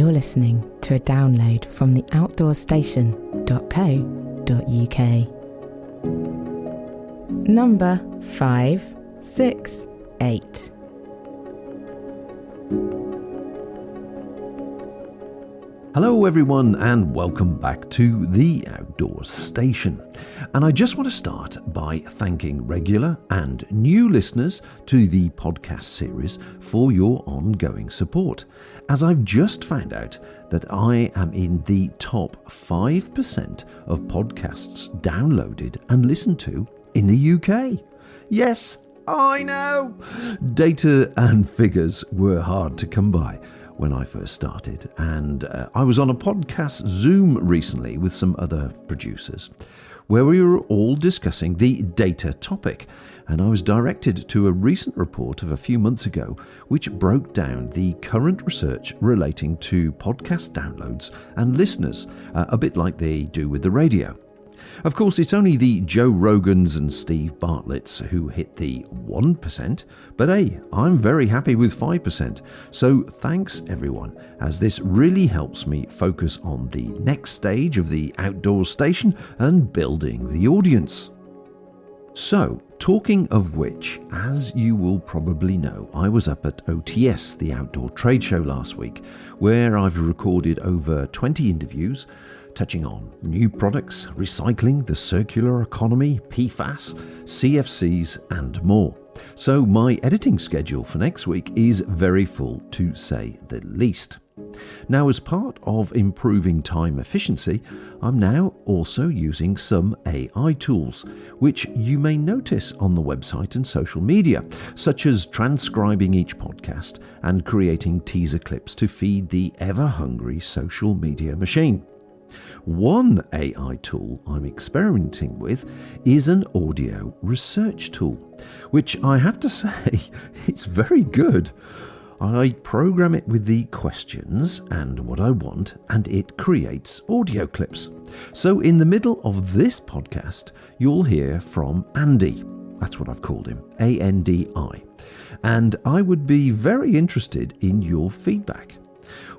You're listening to a download from the outdoorstation.co.uk. Number 568. Hello everyone and welcome back to the Outdoors Station. And I just want to start by thanking regular and new listeners to the podcast series for your ongoing support, as I've just found out that I am in the top 5% of podcasts downloaded and listened to in the UK. Yes, I know! Data and figures were hard to come by when I first started, and I was on a podcast Zoom recently with some other producers where we were all discussing the data topic, and I was directed to a recent report of a few months ago which broke down the current research relating to podcast downloads and listeners, a bit like they do with the radio. Of course, it's only the Joe Rogans and Steve Bartletts who hit the 1%, but hey, I'm very happy with 5%. So thanks everyone, as this really helps me focus on the next stage of the Outdoors Station and building the audience. So, talking of which, as you will probably know, I was up at OTS, the Outdoor Trade Show last week, where I've recorded over 20 interviews, touching on new products, recycling, the circular economy, PFAS, CFCs and more. So my editing schedule for next week is very full, to say the least. Now, as part of improving time efficiency, I'm now also using some AI tools, which you may notice on the website and social media, such as transcribing each podcast and creating teaser clips to feed the ever-hungry social media machine. One AI tool I'm experimenting with is an audio research tool, which I have to say, it's very good. I program it with the questions and what I want, and it creates audio clips. So in the middle of this podcast, you'll hear from Andy. That's what I've called him, A-N-D-I. And I would be very interested in your feedback.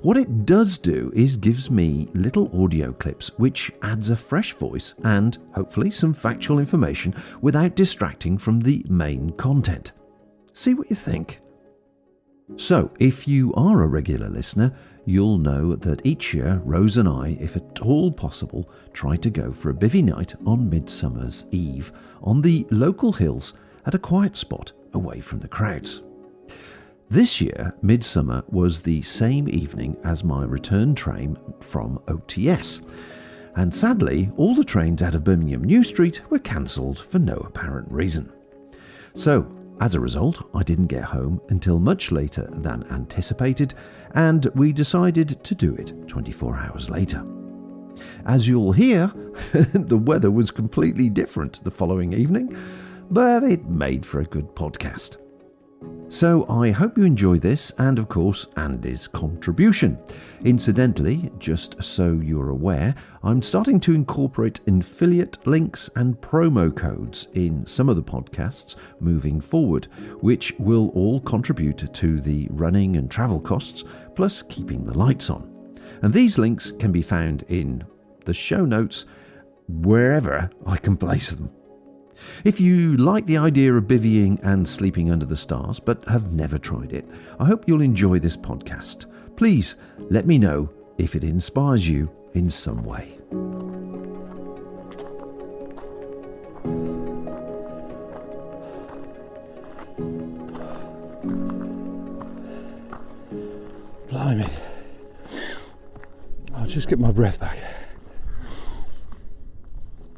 What it does do is gives me little audio clips which adds a fresh voice and hopefully some factual information without distracting from the main content. See what you think. So, if you are a regular listener, you'll know that each year Rose and I, if at all possible, try to go for a bivvy night on Midsummer's Eve on the local hills at a quiet spot away from the crowds. This year, Midsummer was the same evening as my return train from OTS, and sadly, all the trains out of Birmingham New Street were cancelled for no apparent reason. So, as a result, I didn't get home until much later than anticipated, and we decided to do it 24 hours later. As you'll hear, the weather was completely different the following evening, but it made for a good podcast. So I hope you enjoy this and of course Andy's contribution. Incidentally, just so you're aware, I'm starting to incorporate affiliate links and promo codes in some of the podcasts moving forward, which will all contribute to the running and travel costs, plus keeping the lights on. And these links can be found in the show notes, wherever I can place them. If you like the idea of bivvying and sleeping under the stars but have never tried it, I hope you'll enjoy this podcast. Please let me know if it inspires you in some way. Blimey. I'll just get my breath back.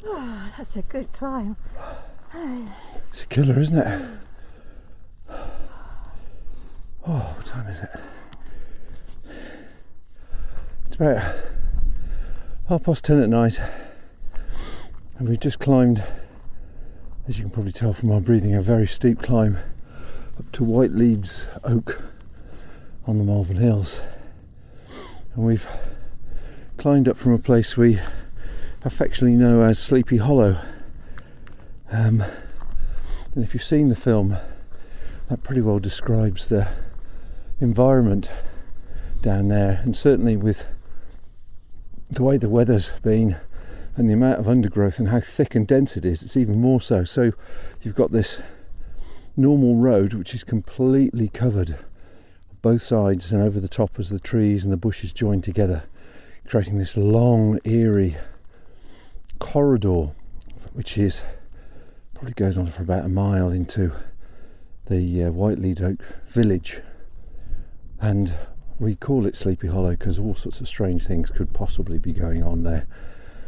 Oh, that's a good climb. It's a killer, isn't it? Oh, what time is it? It's about 10:30 at night, and we've just climbed, as you can probably tell from my breathing, a very steep climb up to White Leaves Oak on the Malvern Hills. And we've climbed up from a place we affectionately know as Sleepy Hollow. And if you've seen the film, that pretty well describes the environment down there, and certainly with the way the weather's been and the amount of undergrowth and how thick and dense it is, it's even more so. So you've got this normal road which is completely covered both sides and over the top as the trees and the bushes join together, creating this long, eerie corridor, which is probably goes on for about a mile into the White Oak village. And we call it Sleepy Hollow because all sorts of strange things could possibly be going on there.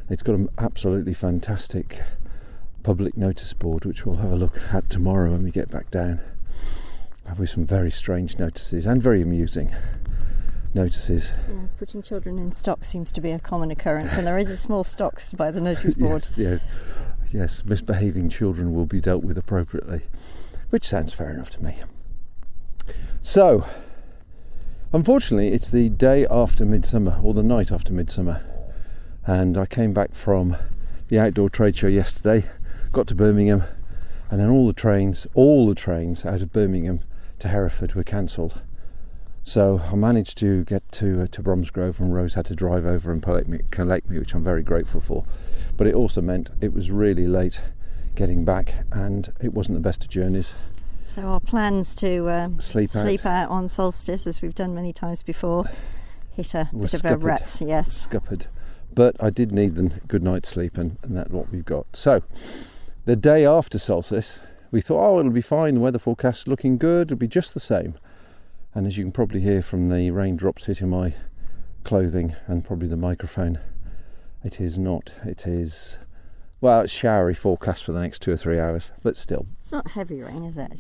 It's got an absolutely fantastic public notice board, which we'll have a look at tomorrow when we get back down, with some very strange notices and very amusing notices. Yeah, putting children in stocks seems to be a common occurrence, and there is a small stocks by the notice board. Yes, misbehaving children will be dealt with appropriately, which sounds fair enough to me. So, unfortunately, it's the day after Midsummer, or the night after Midsummer, and I came back from the outdoor trade show yesterday, got to Birmingham, and then all the trains out of Birmingham to Hereford were cancelled. So I managed to get to Bromsgrove, and Rose had to drive over and collect me, which I'm very grateful for. But it also meant it was really late getting back, and it wasn't the best of journeys. So our plans to sleep out on solstice, as we've done many times before, hit a bit of a rut. Yes, scuppered. But I did need the good night's sleep, and that's what we've got. So the day after solstice, we thought, it'll be fine, the weather forecast's looking good, it'll be just the same. And as you can probably hear from the raindrops hitting my clothing and probably the microphone, it is not. It is, it's showery forecast for the next 2 or 3 hours, but still. It's not heavy rain, is it?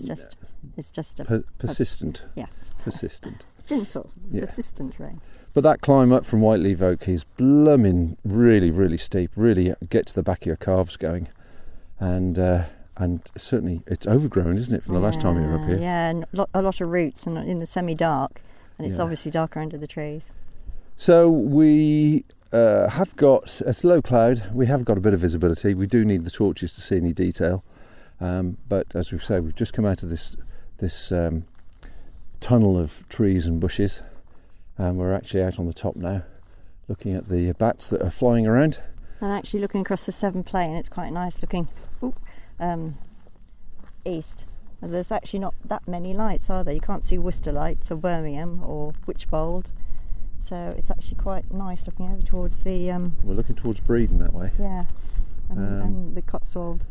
It's just persistent. Yes. Persistent. Gentle, persistent rain. But that climb up from White Oak is blooming really, really steep. Really gets the back of your calves going, and certainly it's overgrown, isn't it, from the last time you were up here? Yeah, and a lot of roots, and in the semi-dark, and it's obviously darker under the trees. So we have got, it's low cloud, we have got a bit of visibility. We do need the torches to see any detail, but as we've said, we've just come out of this tunnel of trees and bushes, and we're actually out on the top now, looking at the bats that are flying around. And actually looking across the Severn Plain, it's quite nice looking east. And there's actually not that many lights, are there? You can't see Worcester lights or Birmingham or Wychbold. So it's actually quite nice looking over towards the... We're looking towards Breedon that way. Yeah, and the Cotswolds.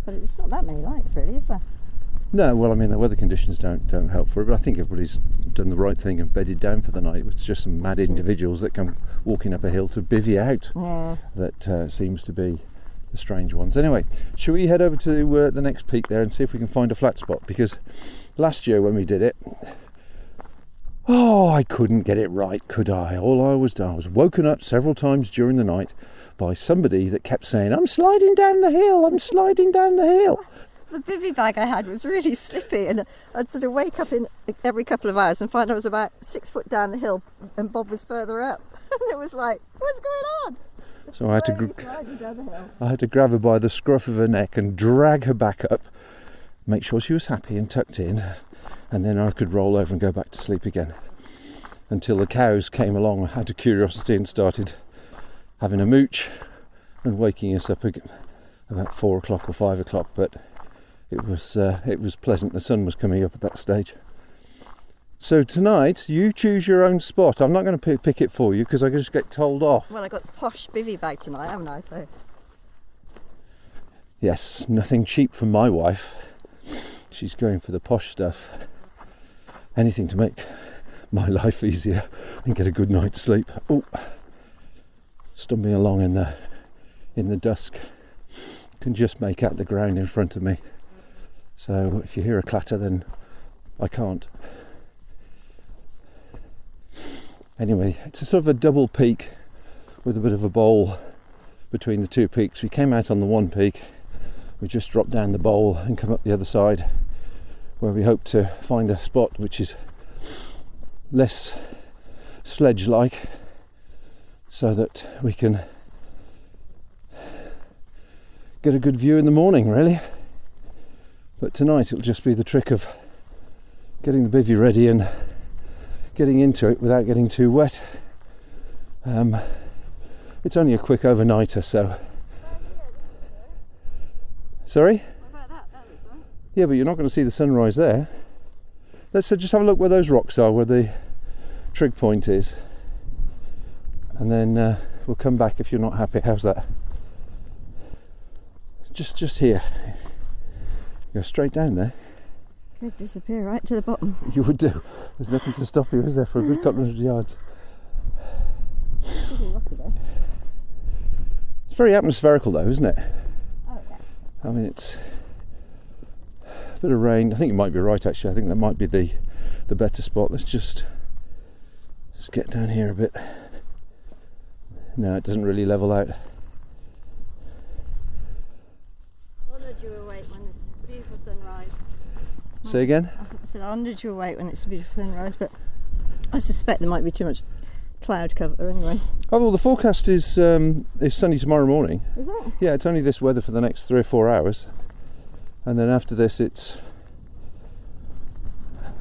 But it's not that many lights really, is there? No, well, I mean, the weather conditions don't help for it, but I think everybody's done the right thing and bedded down for the night. It's just some mad individuals that come walking up a hill to bivvy out. Yeah. That seems to be the strange ones. Anyway, shall we head over to the next peak there and see if we can find a flat spot? Because last year when we did it, I couldn't get it right, could I? All I was woken up several times during the night by somebody that kept saying, "I'm sliding down the hill, I'm sliding down the hill." The bivvy bag I had was really slippy, and I'd sort of wake up in every couple of hours and find I was about 6 foot down the hill and Bob was further up. And it was like, what's going on? So I had to grab her by the scruff of her neck and drag her back up, make sure she was happy and tucked in, and then I could roll over and go back to sleep again. Until the cows came along out of curiosity and started having a mooch and waking us up about 4 o'clock or 5 o'clock, but it was pleasant. The sun was coming up at that stage. So tonight, you choose your own spot. I'm not going to pick it for you because I can just get told off. Well, I got the posh bivvy bag tonight, haven't I? So yes, nothing cheap from my wife. She's going for the posh stuff. Anything to make my life easier and get a good night's sleep. Stumbling along in the dusk, can just make out the ground in front of me. So if you hear a clatter, then I can't. Anyway, it's a sort of a double peak with a bit of a bowl between the two peaks. We came out on the one peak, we just dropped down the bowl and come up the other side, where we hope to find a spot which is less sledge-like, so that we can get a good view in the morning, really. But tonight it'll just be the trick of getting the bivvy ready and getting into it without getting too wet. It's only a quick overnighter, so. Sorry? What about that? That was one. Yeah, but you're not going to see the sunrise there. Let's just have a look where those rocks are, where the trig point is, and then we'll come back if you're not happy. How's that? Just here. Go straight down there. Could disappear right to the bottom. You would do. There's nothing to stop you, is there, for a good couple of yards? Pretty rocky though. It's very atmospherical though, isn't it? Oh yeah. I mean, it's a bit of rain. I think you might be right, actually. I think that might be the better spot. Let's get down here a bit. No, it doesn't really level out. Honoured you await when it's a beautiful sunrise. Say again? I said honoured you await when it's a beautiful sunrise, but I suspect there might be too much cloud cover anyway. Oh, well, the forecast is sunny tomorrow morning. Is it? Yeah, it's only this weather for the next 3 or 4 hours, and then after this it's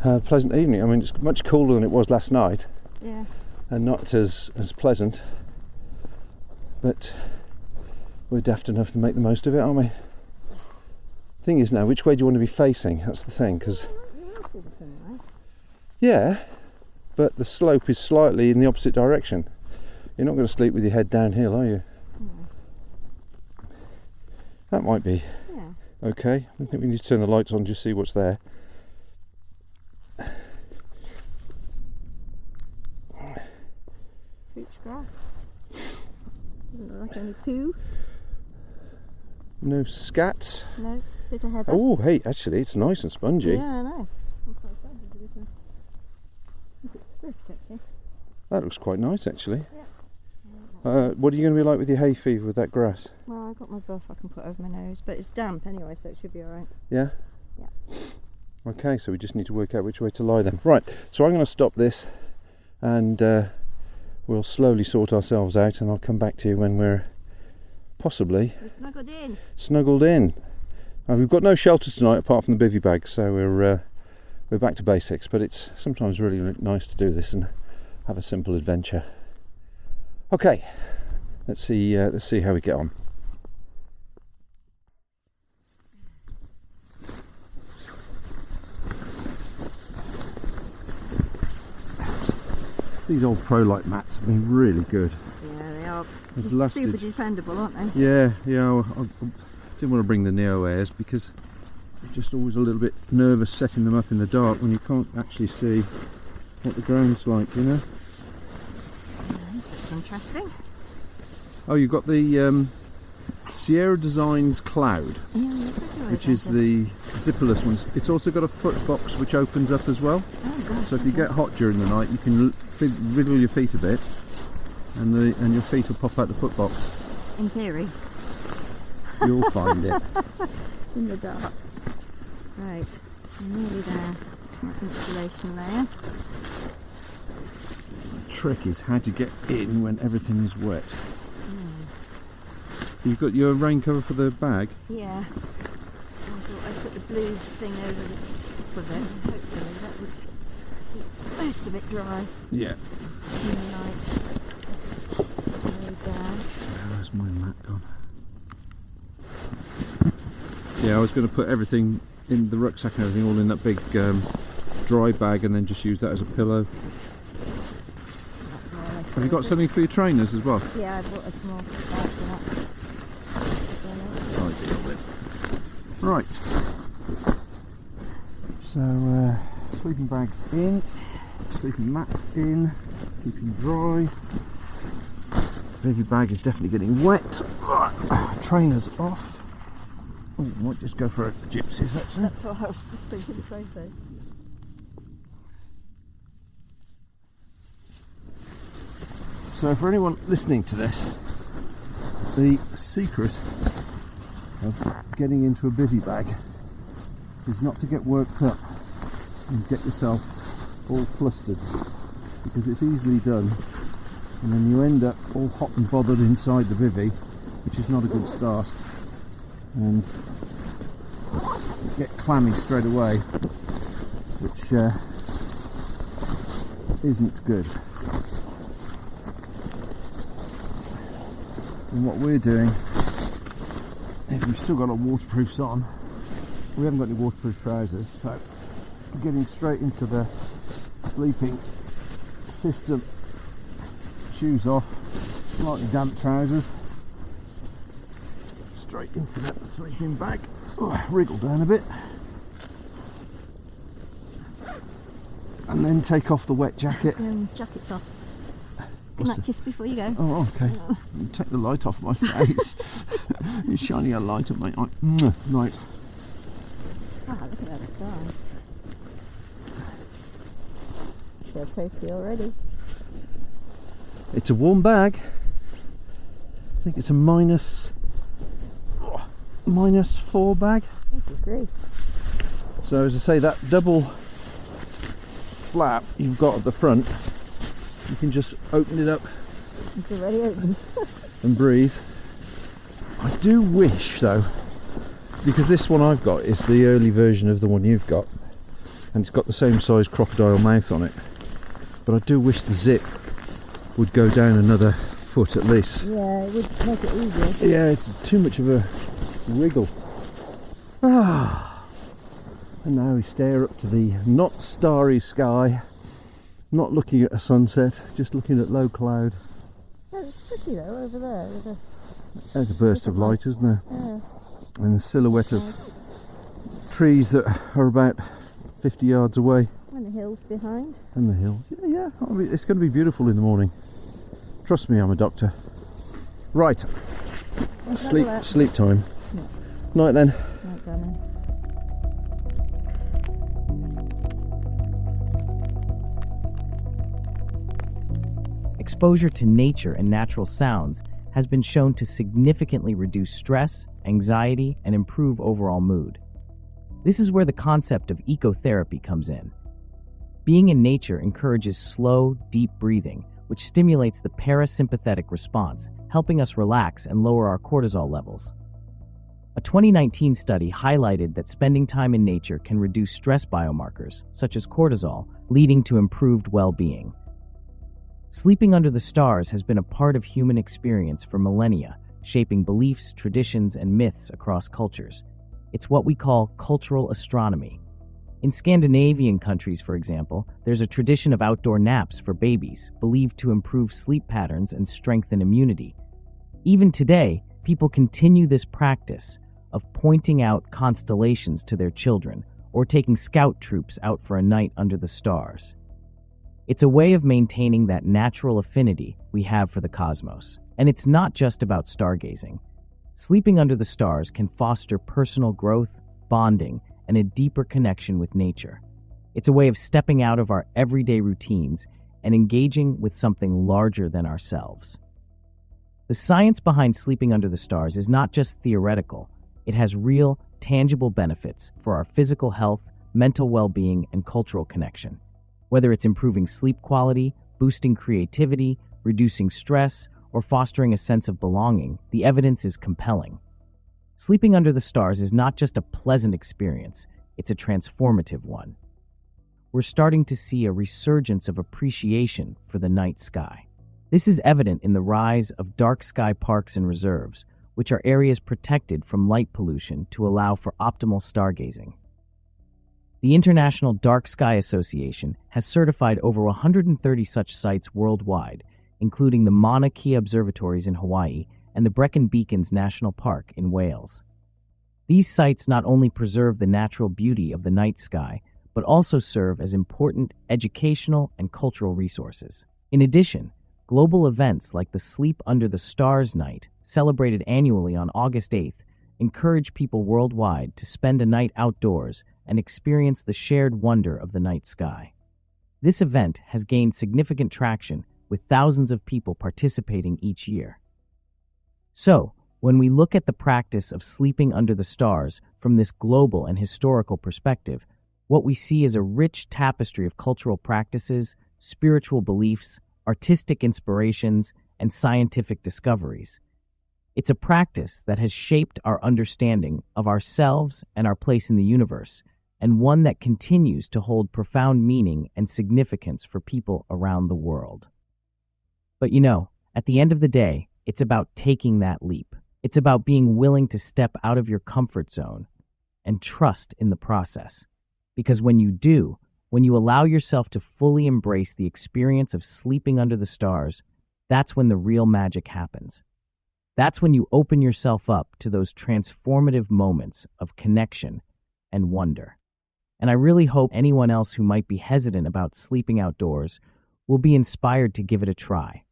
a pleasant evening. I mean, it's much cooler than it was last night. Yeah. And not as pleasant, but we're daft enough to make the most of it, aren't we? Thing is now, which way do you want to be facing? That's the thing, because You will see the sunrise. yeah, but the slope is slightly in the opposite direction. You're not going to sleep with your head downhill, are you? No. That might be Yeah. okay. I think we need to turn the lights on, just see what's there. Beach grass. Doesn't look like any poo. No scats. No. Bit of heather. Oh, hey, actually, it's nice and spongy. Yeah, I know. That's what I said. There's a bit of- I think it's swift actually. That looks quite nice, actually. Yeah. What are you going to be like with your hay fever with that grass? Well, I've got my buff I can put over my nose, but it's damp anyway, so it should be alright. Yeah? Yeah. Okay, so we just need to work out which way to lie then. Right, so I'm going to stop this and we'll slowly sort ourselves out, and I'll come back to you when we're possibly We're snuggled in. snuggled in. We've got no shelter tonight apart from the bivvy bag, so we're back to basics, but it's sometimes really nice to do this and have a simple adventure. Okay, let's see how we get on. These old Pro-Light mats have been really good. Yeah, they are. They've Super lasted. dependable, aren't they? Yeah. I didn't want to bring the Neo Airs because I'm just always a little bit nervous setting them up in the dark when you can't actually see what the ground's like, you know. That's interesting. Oh, you've got the Sierra Designs Cloud, Yeah, exactly. which is the zipperless ones. It's also got a foot box which opens up as well. Oh gosh. So if you get hot during the night, you can wriggle your feet a bit, and your feet will pop out the foot box. In theory. You'll find it. In the dark. Right. I'm nearly there. That installation there. The trick is how to get in when everything is wet. You've got your rain cover for the bag? Yeah. I thought I'd put the blue thing over the top of it, and hopefully that would keep most of it dry Yeah. in the night. Go down. Where's my mat gone? Yeah, I was going to put everything in the rucksack and everything all in that big dry bag and then just use that as a pillow. Have you got something for your trainers as well? Yeah, I bought a small bag for that. Ideal then. Right. So sleeping bags in, sleeping mats in, keeping dry. Bivvy bag is definitely getting wet. Trainers off. Oh, might just go for a gypsies actually. That's what I was just thinking the same thing. So for anyone listening to this, the secret of getting into a bivvy bag is not to get worked up and get yourself all flustered, because it's easily done, and then you end up all hot and bothered inside the bivvy, which is not a good start, and get clammy straight away, which isn't good. And what we're doing is we've still got our waterproofs on. We haven't got any waterproof trousers, so we're getting straight into the sleeping system. Shoes off, slightly damp trousers, straight into that sleeping bag. Wriggle down a bit, and then take off the wet jacket. Jacket's off. Can I kiss before you go? Oh, okay. You take the light off my face. You're shining a light at my eye. Right. Ah, look at that sky. Feel toasty already. It's a warm bag. I think it's a minus 4 bag. 8 degrees. So as I say, that double flap you've got at the front, you can just open it up It's already open. and breathe. I do wish though, because this one I've got is the early version of the one you've got, and it's got the same size crocodile mouth on it, but I do wish the zip would go down another foot at least. Yeah, it would make it easier. Yeah, it's too much of a wriggle. And now we stare up to the not starry sky, not looking at a sunset, just looking at low cloud. Yeah, it's pretty though over there. There's a burst of light, isn't there? Yeah. And the silhouette of trees that are about 50 yards away. And the hills behind. And the hill. Yeah, I mean, it's going to be beautiful in the morning. Trust me, I'm a doctor. Right. Sleep time. Yeah. Night then. Night, darling. Exposure to nature and natural sounds has been shown to significantly reduce stress, anxiety, and improve overall mood. This is where the concept of ecotherapy comes in. Being in nature encourages slow, deep breathing, which stimulates the parasympathetic response, helping us relax and lower our cortisol levels. A 2019 study highlighted that spending time in nature can reduce stress biomarkers, such as cortisol, leading to improved well-being. Sleeping under the stars has been a part of human experience for millennia, shaping beliefs, traditions, and myths across cultures. It's what we call cultural astronomy. In Scandinavian countries, for example, there's a tradition of outdoor naps for babies, believed to improve sleep patterns and strengthen immunity. Even today, people continue this practice of pointing out constellations to their children or taking scout troops out for a night under the stars. It's a way of maintaining that natural affinity we have for the cosmos. And it's not just about stargazing. Sleeping under the stars can foster personal growth, bonding, and a deeper connection with nature. It's a way of stepping out of our everyday routines and engaging with something larger than ourselves. The science behind sleeping under the stars is not just theoretical. It has real, tangible benefits for our physical health, mental well-being, and cultural connection. Whether it's improving sleep quality, boosting creativity, reducing stress, or fostering a sense of belonging, the evidence is compelling. Sleeping under the stars is not just a pleasant experience, it's a transformative one. We're starting to see a resurgence of appreciation for the night sky. This is evident in the rise of dark sky parks and reserves, which are areas protected from light pollution to allow for optimal stargazing. The International Dark Sky Association has certified over 130 such sites worldwide, including the Mauna Kea observatories in Hawaii and the Brecon Beacons National Park in Wales. These sites not only preserve the natural beauty of the night sky, but also serve as important educational and cultural resources. In addition, global events like the Sleep Under the Stars Night, celebrated annually on August 8th, encourage people worldwide to spend a night outdoors and experience the shared wonder of the night sky. This event has gained significant traction, with thousands of people participating each year. So, when we look at the practice of sleeping under the stars from this global and historical perspective, what we see is a rich tapestry of cultural practices, spiritual beliefs, artistic inspirations, and scientific discoveries. It's a practice that has shaped our understanding of ourselves and our place in the universe, and one that continues to hold profound meaning and significance for people around the world. But at the end of the day, it's about taking that leap. It's about being willing to step out of your comfort zone and trust in the process. Because when you do, when you allow yourself to fully embrace the experience of sleeping under the stars, that's when the real magic happens. That's when you open yourself up to those transformative moments of connection and wonder. And I really hope anyone else who might be hesitant about sleeping outdoors will be inspired to give it a try,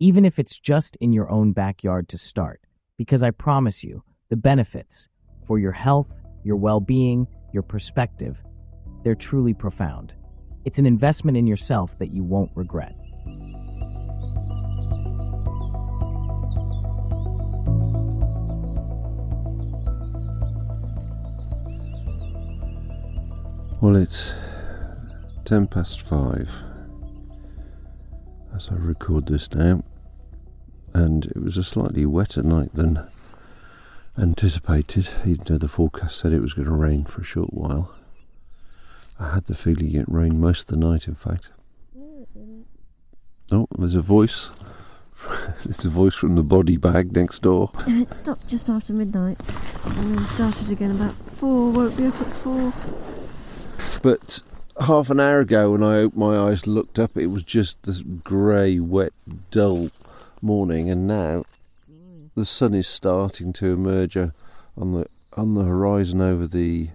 even if it's just in your own backyard to start, because I promise you, the benefits for your health, your well-being, your perspective, they're truly profound. It's an investment in yourself that you won't regret. Well, it's 5:10 as I record this now, and it was a slightly wetter night than anticipated, even though the forecast said it was going to rain for a short while. I had the feeling it rained most of the night, in fact. Oh, there's a voice. It's a voice from the body bag next door. It stopped just after midnight and then started again about 4. Won't be up at 4. But half an hour ago when I opened my eyes, looked up, it was just this grey, wet, dull morning, and now the sun is starting to emerge on the horizon over the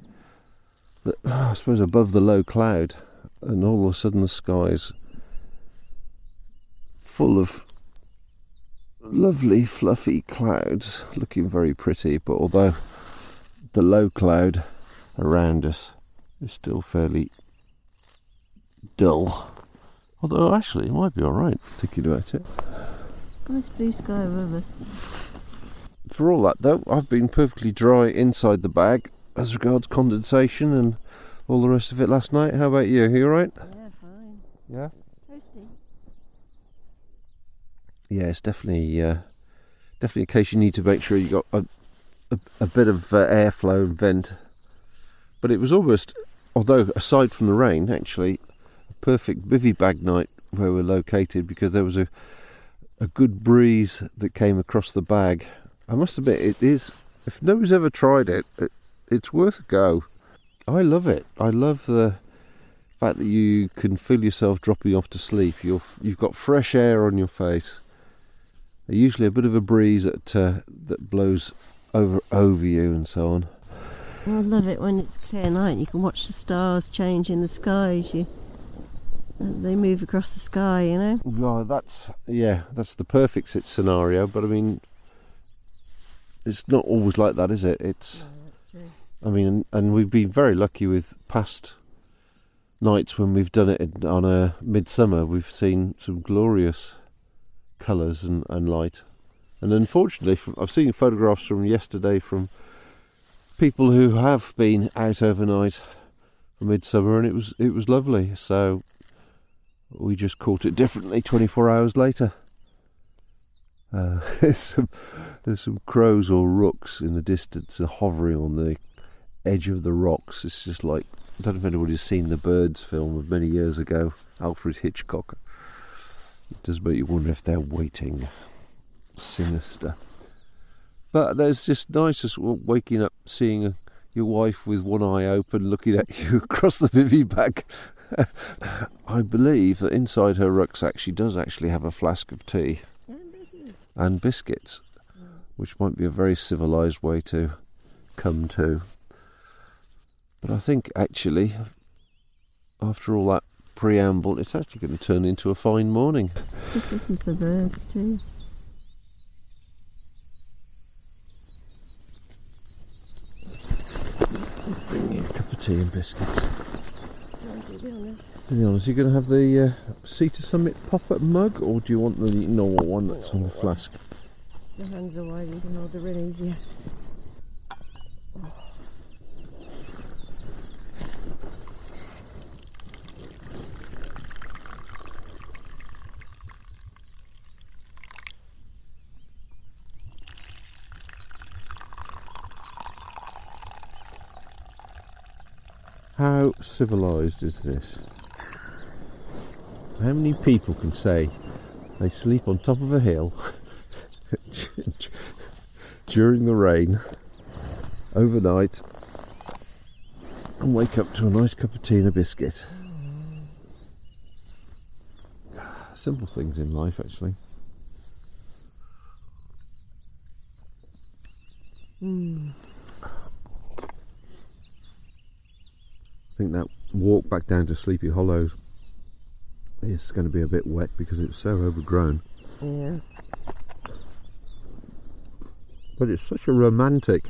I suppose above the low cloud, and all of a sudden the sky's full of lovely fluffy clouds, looking very pretty, but although the low cloud around us is still fairly dull, although actually it might be alright thinking about it. Nice blue sky above us. For all that though, I've been perfectly dry inside the bag as regards condensation and all the rest of it last night. How about you? Are you alright? Yeah, fine. Yeah? Toasty. Yeah, it's definitely a case you need to make sure you got a bit of airflow and vent. But it was almost, although aside from the rain, actually a perfect bivvy bag night where we're located, because there was a good breeze that came across the bag. I must admit, it is, if nobody's ever tried it, it's worth a go. I love it. I love the fact that you can feel yourself dropping off to sleep. You've got fresh air on your face. Usually a bit of a breeze that blows over you and so on. I love it when it's clear night. You can watch the stars change in the sky as they move across the sky, you know. Well, that's the perfect scenario. But I mean, it's not always like that, is it? It's. No, that's true. I mean, and we've been very lucky with past nights when we've done it on a midsummer. We've seen some glorious colours and light. And unfortunately, I've seen photographs from yesterday from people who have been out overnight for midsummer, and it was lovely. So we just caught it differently 24 hours later. There's some crows or rooks in the distance hovering on the edge of the rocks. It's just like, I don't know if anybody's seen the Birds film of many years ago, Alfred Hitchcock. It does make you wonder if they're waiting. Sinister. But there's just nice just waking up, seeing your wife with one eye open looking at you across the bivvy bag. I believe that inside her rucksack she does actually have a flask of tea and biscuits, which might be a very civilised way to come to. But I think actually, after all that preamble, it's actually going to turn into a fine morning. Just listen to the birds too. Bring you a cup of tea and biscuits. To be honest. To be honest, are you going to have the Sea to Summit pop-up mug, or do you want the normal one that's on the flask? The hands are wide, you can hold the real easier. How civilised is this? How many people can say they sleep on top of a hill during the rain overnight and wake up to a nice cup of tea and a biscuit? Simple things in life, actually. I think that walk back down to Sleepy Hollows is going to be a bit wet because it's so overgrown. Yeah. But it's such a romantic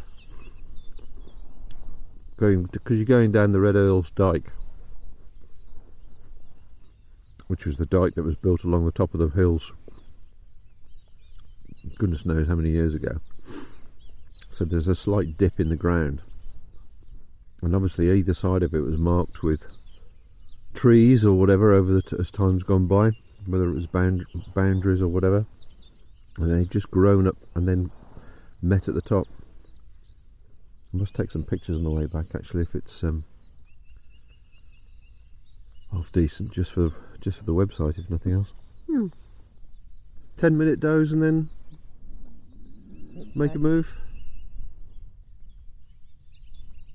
because you're going down the Red Earls Dyke, which was the dyke that was built along the top of the hills goodness knows how many years ago. So there's a slight dip in the ground, and obviously either side of it was marked with trees or whatever over as time's gone by, whether it was boundaries or whatever, and they've just grown up and then met at the top. I must take some pictures on the way back, actually, if it's half decent, just for the website, if nothing else. 10-minute doze and then make a move.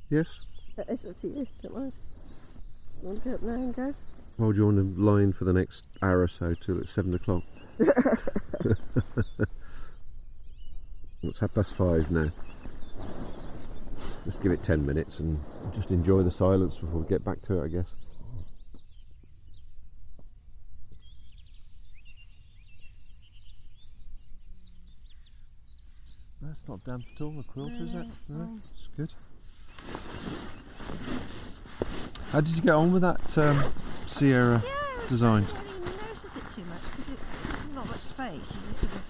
Yes? It's up to you, don't mind. You want to get up now and go? Well, do you want to line for the next hour or so till it's 7 o'clock? It's 5:30 now. Just give it 10 minutes and just enjoy the silence before we get back to it, I guess. That's not damp at all, the quilt, is it? No, it's good. How did you get on with that Sierra design? I didn't really notice it too much because this is not much space. You just sort of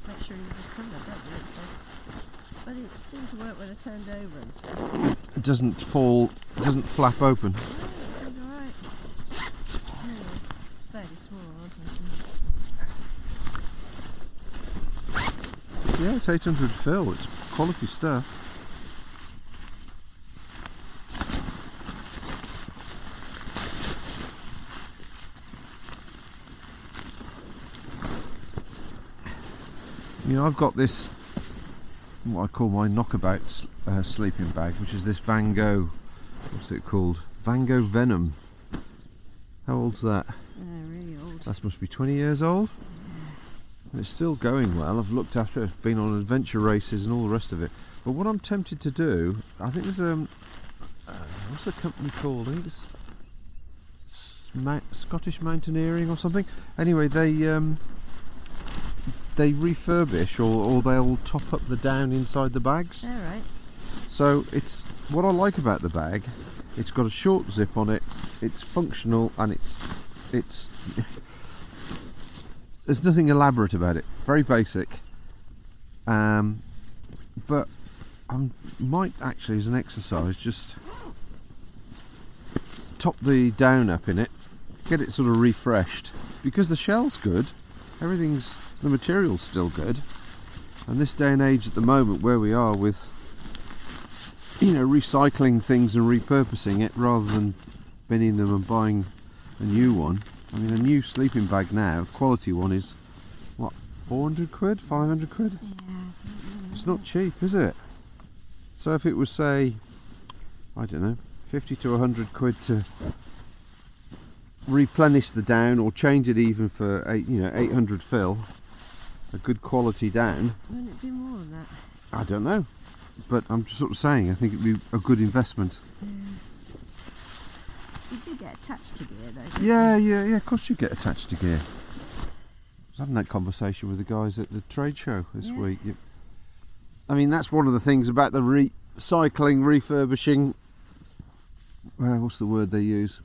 make sure you just cover it, don't you? So, but it seemed to work when I turned over and stuff. It doesn't fall, it doesn't flap open. Oh, it seemed alright. Fairly small, aren't Yeah, it's 800 fill, it's quality stuff. You know, I've got this, what I call my knockabout sleeping bag, which is this Van Gogh, what's it called? Van Gogh Venom. How old's that? really old. That must be 20 years old. And it's still going well. I've looked after it, been on adventure races and all the rest of it. But what I'm tempted to do, I think there's what's the company called? I think it's Scottish Mountaineering or something. Anyway, they refurbish or they'll top up the down inside the bags. Alright. So it's what I like about the bag. It's got a short zip on it. It's functional and it's there's nothing elaborate about it. Very basic. But I might actually, as an exercise, just top the down up in it, get it sort of refreshed because the shell's good. The material's still good, and this day and age at the moment where we are with, you know, recycling things and repurposing it rather than binning them and buying a new one. I mean, a new sleeping bag now, quality one, is what, 400 quid, 500 quid? Yeah, It's not cheap, is it? So if it was, say, I don't know, 50 to 100 quid to replenish the down or change it even for 800 fill, a good quality down. Wouldn't it be more than that? I don't know, but I'm just sort of saying I think it'd be a good investment. You do get attached to gear though. Yeah, of course you get attached to gear. I was having that conversation with the guys at the trade show this week. I mean, that's one of the things about the recycling, refurbishing, what's the word they use?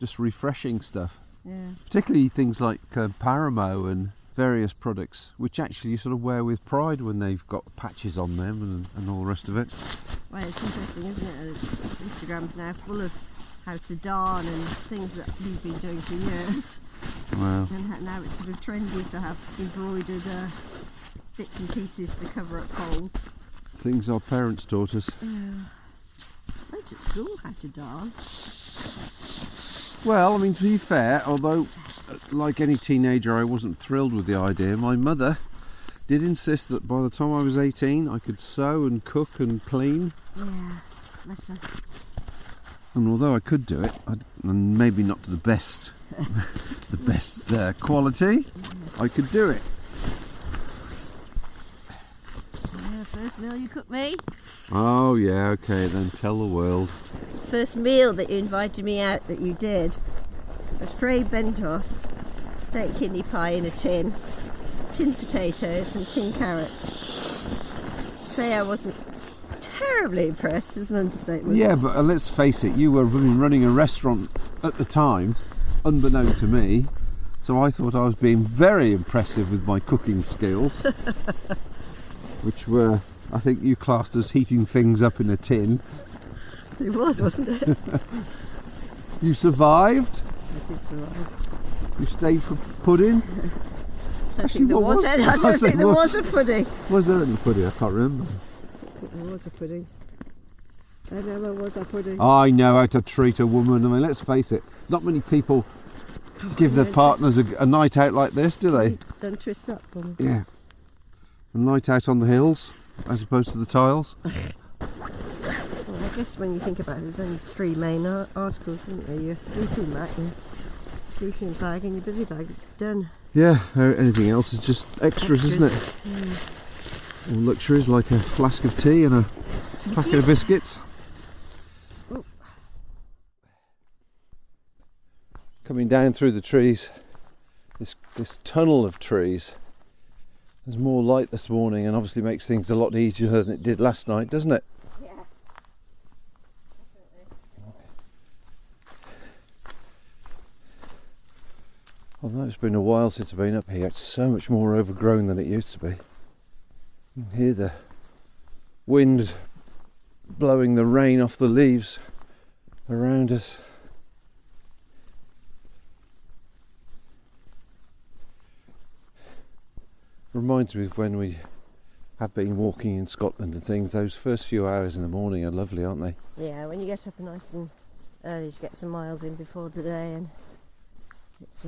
Just refreshing stuff. Yeah. Particularly things like Paramo and various products, which actually you sort of wear with pride when they've got patches on them and all the rest of it. Well, it's interesting, isn't it? Instagram's now full of how to darn and things that we've been doing for years. Wow. And now it's sort of trendy to have embroidered bits and pieces to cover up holes. Things our parents taught us. They taught at school how to darn. Well, I mean, to be fair, although like any teenager I wasn't thrilled with the idea, my mother did insist that by the time I was 18 I could sew and cook and clean. Yeah, bless her. And although I could do it, and maybe not to the best quality, I could do it. Yeah, first meal you cooked me? Oh yeah, okay then, tell the world. First meal that you invited me out that you did was Frey Bentos, steak kidney pie in a tin, tin potatoes and tin carrots. Say I wasn't terribly impressed is an understatement. Yeah, but let's face it, you were running a restaurant at the time, unbeknown to me, so I thought I was being very impressive with my cooking skills, which were, I think you classed as heating things up in a tin. It was, wasn't it? You survived? I did survive. You stayed for pudding? I don't think there was a pudding. Was there any pudding? I can't remember. I think there was a pudding. I know there was a pudding. I know how to treat a woman. I mean, let's face it, not many people give their partners a night out like this, do they? Don't twist up for me. Yeah. A night out on the hills, as opposed to the tiles. Well, I guess when you think about it, there's only three main articles, isn't there? Your sleeping mat, your sleeping bag and your bivvy bag. Done. Yeah, anything else is just extras, isn't it? Mm. Or luxuries like a flask of tea and a packet of biscuits. Oh. Coming down through the trees, this tunnel of trees, there's more light this morning and obviously makes things a lot easier than it did last night, doesn't it? Yeah. Although it's been a while since I've been up here, it's so much more overgrown than it used to be. You can hear the wind blowing the rain off the leaves around us. Reminds me of when we have been walking in Scotland and things. Those first few hours in the morning are lovely, aren't they? Yeah, when you get up nice and early to get some miles in before the day, and it's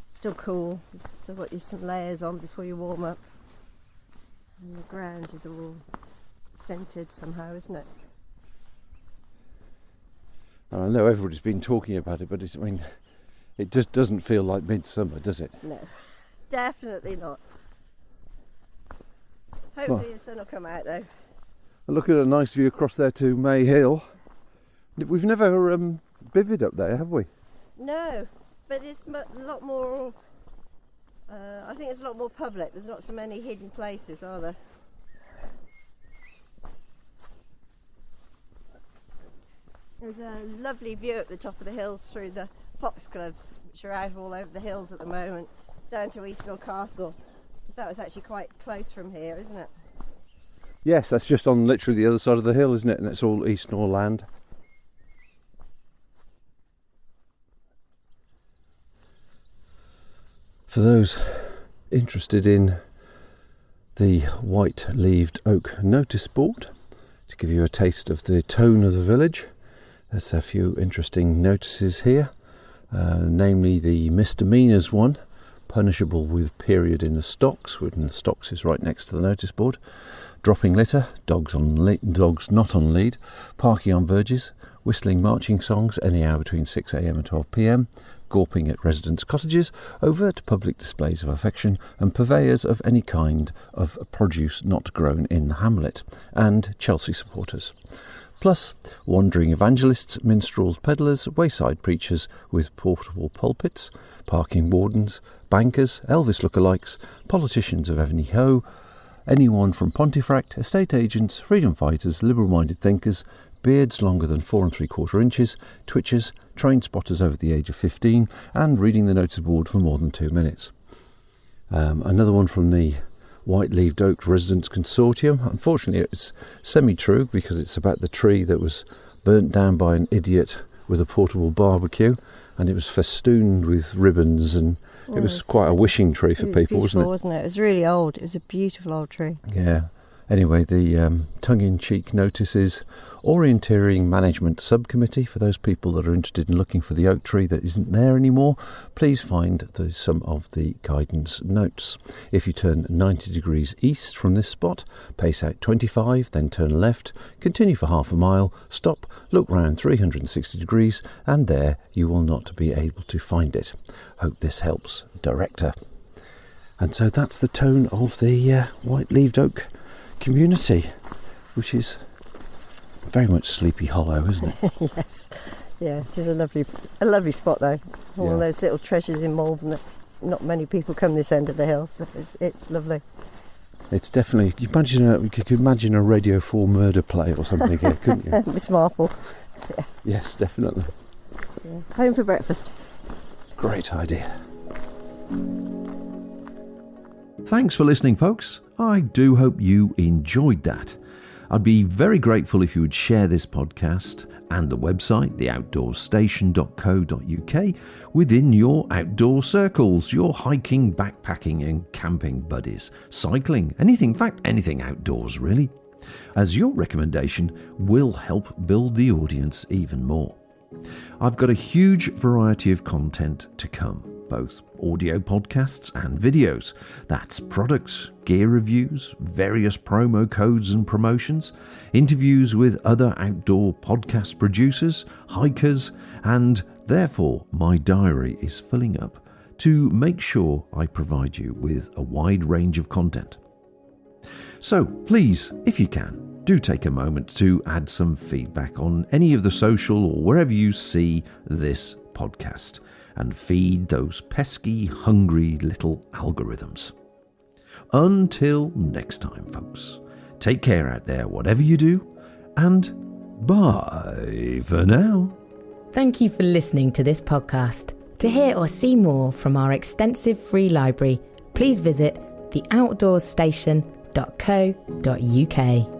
still cool. You've still got some layers on before you warm up. And the ground is all scented somehow, isn't it? And I know everybody's been talking about it, but it just doesn't feel like midsummer, does it? No, definitely not. Hopefully the sun will come out though. Look at a nice view across there to May Hill. We've never bivvied up there, have we? No, but it's a lot more. I think it's a lot more public. There's not so many hidden places, are there? There's a lovely view at the top of the hills through the foxgloves, which are out all over the hills at the moment, down to Eastmill Castle. Because that was actually quite close from here, isn't it? Yes, that's just on literally the other side of the hill, isn't it? And it's all Eastnor land. For those interested in the white-leaved oak notice board, to give you a taste of the tone of the village, there's a few interesting notices here, namely the misdemeanours one, punishable with period in the stocks, when the stocks is right next to the notice board, dropping litter, dogs not on lead, parking on verges, whistling marching songs any hour between 6 a.m. and 12 p.m, gawping at residents' cottages, overt public displays of affection, and purveyors of any kind of produce not grown in the hamlet, and Chelsea supporters. Plus, wandering evangelists, minstrels, pedlars, wayside preachers with portable pulpits, parking wardens, bankers, Elvis lookalikes, politicians of Evany Ho, anyone from Pontefract, estate agents, freedom fighters, liberal-minded thinkers, beards longer than 4 3/4 inches, twitchers, train spotters over the age of 15, and reading the notice board for more than 2 minutes. Another one from the White-Leaved Oak Residents Consortium. Unfortunately, it's semi-true because it's about the tree that was burnt down by an idiot with a portable barbecue, and it was festooned with ribbons, and it was quite a wishing tree for people, wasn't it? It was really old. It was a beautiful old tree. Yeah. Anyway, the tongue-in-cheek notices Orienteering Management Subcommittee, for those people that are interested in looking for the oak tree that isn't there anymore, please find some of the guidance notes. If you turn 90 degrees east from this spot, pace out 25, then turn left, continue for half a mile, stop, look round 360 degrees, and there you will not be able to find it. Hope this helps, Director. And so that's the tone of the white-leaved oak community, which is very much Sleepy Hollow, isn't it? Yes, yeah, it is a lovely spot though. All those little treasures involved, and not many people come this end of the hill, so it's lovely. It's definitely. You could imagine a Radio 4 murder play or something here, couldn't you? Miss Marple. Yeah. Yes, definitely. Yeah. Home for breakfast. Great idea. Thanks for listening, folks. I do hope you enjoyed that. I'd be very grateful if you would share this podcast and the website, theoutdoorstation.co.uk, within your outdoor circles, your hiking, backpacking and camping buddies, cycling, anything outdoors really, as your recommendation will help build the audience even more. I've got a huge variety of content to come, both audio podcasts and videos. That's products, gear reviews, various promo codes and promotions, interviews with other outdoor podcast producers, hikers, and therefore my diary is filling up to make sure I provide you with a wide range of content. So please, if you can, do take a moment to add some feedback on any of the social or wherever you see this podcast, and feed those pesky, hungry little algorithms. Until next time, folks, take care out there, whatever you do, and bye for now. Thank you for listening to this podcast. To hear or see more from our extensive free library, please visit theoutdoorstation.co.uk.